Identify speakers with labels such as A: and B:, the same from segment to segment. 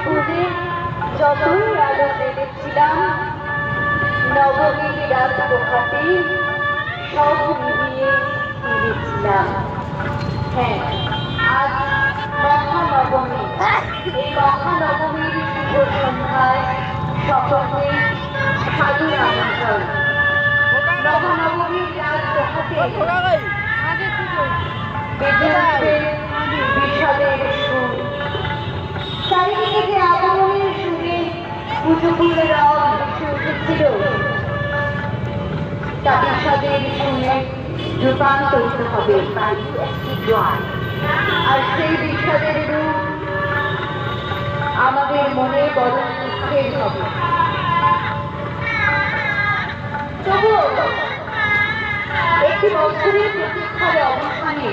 A: বলে যতই আলো দেখছিলাম, নবমীর রাত পোহাতে সব নিভিয়ে ফিরেছিলাম। হ্যাঁ, আজ মহানবমী। এই মহানবমীর শুভ সন্ধ্যায় সকলকে সাদর আমন্ত্রণ। মহানবমীর রাত পোহাতে বেজে উঠবে বিষাদের সুর। চারিদিকে যে আগমনের সুরে পুজোপুরের রব ভেসে উঠেছিল, তা বিষাদের সুরে রূপান্তরিত হবে একটি জয়। আর সেই বিষাদের রূপ আমাদের মনে বড় দুঃখের হবে। তবুও একটি বছরের প্রতীক্ষার অবসানে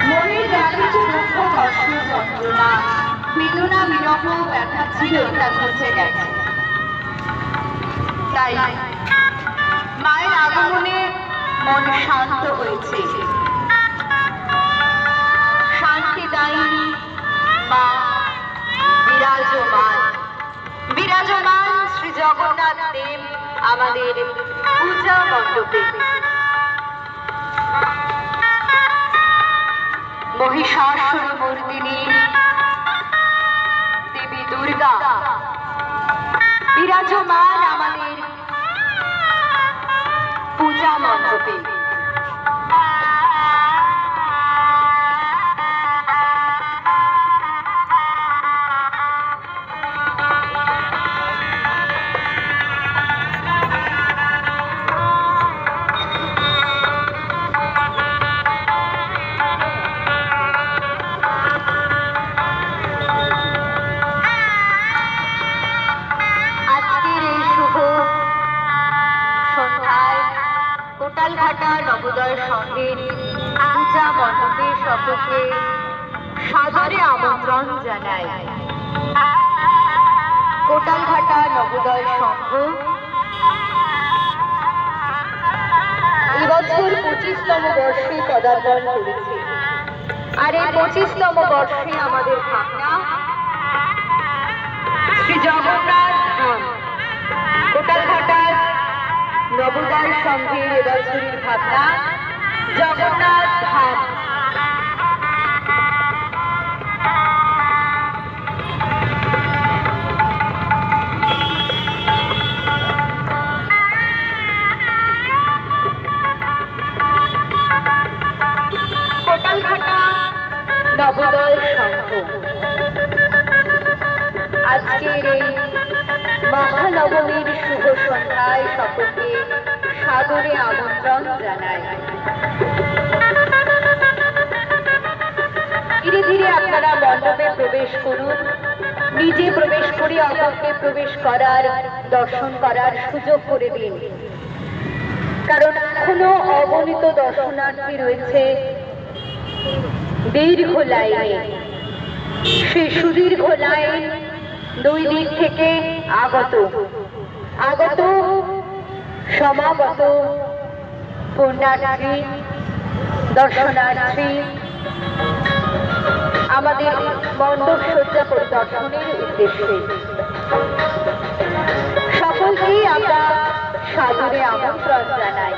A: মনের যা কিছু দুঃখ, কষ্ট, যন্ত্রণা, বেদনা, বিরহ, ব্যথা ছিল তা মুছে গেছে। তাই মায়ের আগমনে মন শান্ত হয়েছে। শান্তিদায়িনী মা বিরাজমান, বিরাজমান শ্রী জগন্নাথ দেব আমাদের পূজা মণ্ডপে। মহিষাসুর মর্দিনী দেবী দুর্গা বিরাজমান আমাদের পূজা মণ্ডপে। কোটালঘাটা নবোদয় সংঘের পূজা মণ্ডপে সকলকে সাদরে আমন্ত্রণ জানাই। কোটালঘাটা নবোদয় সংঘ এবছর 25তম বর্ষে পদার্পণ করেছে। আর এই 25তম বর্ষে আমাদের ভাবনা শ্রী জগন্নাথ ধাম। কোটালঘাটার নবোদয় সংঘের এবছরের ভাবনা জগন্নাথ ধাম। কোটালঘাটা নবোদয় সংঘ আজকের এই মহানবমীর শুভ সন্ধ্যায় সকলকে সাদরে আমন্ত্রণ জানাই। ধীরে ধীরে আপনারা মণ্ডপে প্রবেশ করুন। নিজে প্রবেশ করে অপরকে প্রবেশ করার, দর্শন করার সুযোগ করে দিন। কারণ এখনো অগণিত দর্শনার্থী রয়েছে দীর্ঘ লাইনে। সেই সুদীর্ঘ লাইন দুই দিক থেকে আগত সমাগত পুণ্যার্থী, দর্শনার্থী আমাদের মণ্ডপ সজ্জা পরিদর্শনের উদ্দেশ্যে সকলকেই আমরা সাদরে আমন্ত্রণ জানাই।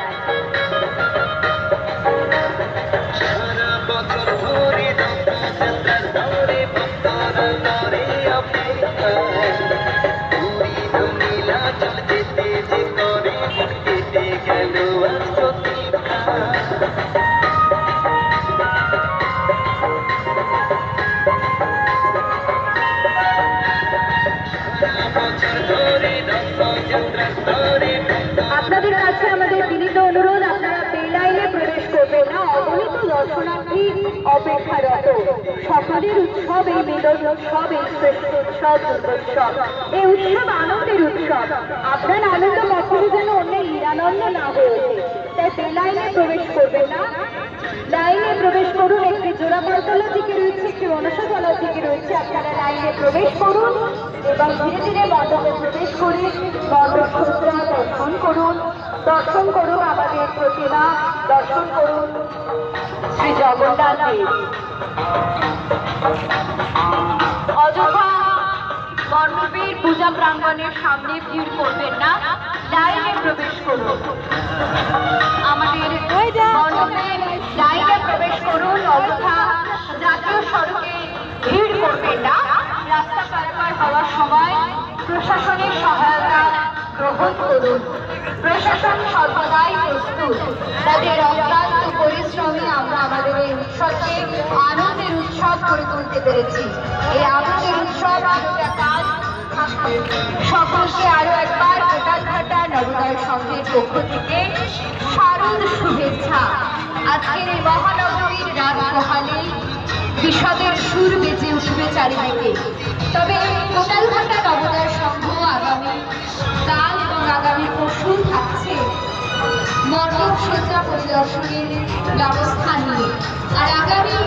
A: আপনাদের কাছে আমাদের বিনীত অনুরোধ, আপনারা বেলাইনে প্রবেশ করবেন না। অগণিত দর্শনার্থী অপেক্ষারত। সকলের উৎসব এই মিলন উৎসব, এই শ্রেষ্ঠ উৎসব দুর্গোৎসব। এই উৎসব আনন্দের উৎসব। আপনার আনন্দ কখনো যেন অন্যের নিরানন্দ না হয়ে ওঠে। তাই বেলাইনে প্রবেশ করবেন না। লাইনে প্রবেশ করুন। একটি জোড়াপালতলা দিকে রয়েছে, একটি মনসাতলার দিকে রয়েছে। আপনারা লাইনে প্রবেশ করুন এবং ধীরে ধীরে মণ্ডপে প্রবেশ করে মণ্ডপ সজ্জা দর্শন করুন। দর্শন করুন আমাদের প্রতিমা, দর্শন করুন শ্রী জগন্নাথ দেব। অযথা ধর্মবীর পূজা প্রাঙ্গণের সামনে ভিড় করবেন না, লাইনে প্রবেশ করুন। আমাদের মণ্ডপের লাইনে প্রবেশ করুন, অযথা জাতীয় সড়কে ভিড় করবেন না। রাস্তা পারাপার হওয়ার সময় প্রশাসনের সহায়তা গ্রহণ করুন। প্রশাসন সর্বদাই প্রস্তুত। তাদের অক্লান্ত পরিশ্রমে আমরা আমাদের এই উৎসবকে আনন্দের উৎসব করে তুলতে পেরেছি। এই আনন্দের উৎসব সকলকে আরো একবার কোটালঘাটা নবোদয় সংঘের পক্ষ থেকে শারদ শুভেচ্ছা। আজকের এই মহানগরীর রাত পোহালে বিষাদের সুর বেজে উঠবে চারিদিকে। তবে কোটালঘাটা নবোদয় সংঘ আগামী কাল এবং আগামী পরশু থাকছে মণ্ডপ সজ্জা পরিদর্শনের ব্যবস্থা নিয়ে। আর আগামী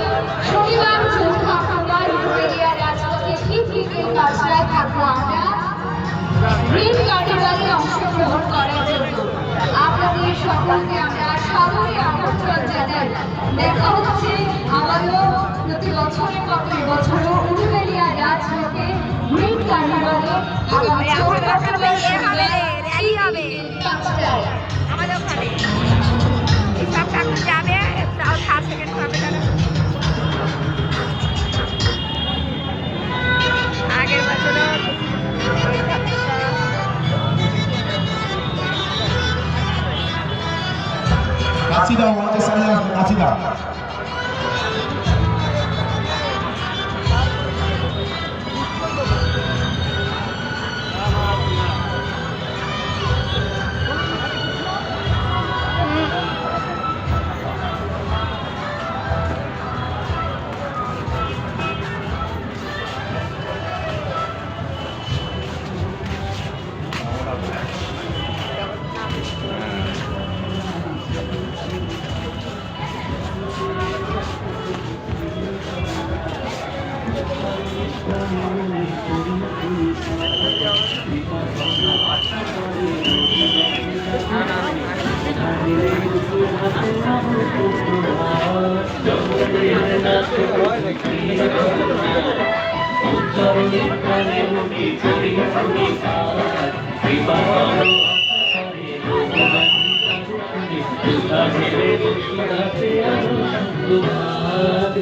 A: শনিবার 4 অক্টোবর রুবেলিয়া রাজপথে ঠিক বিকেল 5টায় থাকবো আমরা গ্রিন কার্নিভালে অংশগ্রহণ করার জন্য। আপনাদের সকলকে আমরা সাদরে আমন্ত্রণ জানাই। দেখা হচ্ছে আমারও প্রতি বছরের মতো এবছরও রুবেলিয়া রাজপথে গ্রিন কার্নিভালে আগামী 4 অক্টোবর
B: হবে
A: 5টায়।
B: আমাদের ওখানে এই সব ঠাকুর যাবে, তাও 7 সেকেন্ড পাবে তারা। আগের বছরও
C: কাছি দাও, আমাদের সামনে আসবে, কাছি দাও।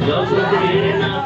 D: জগতের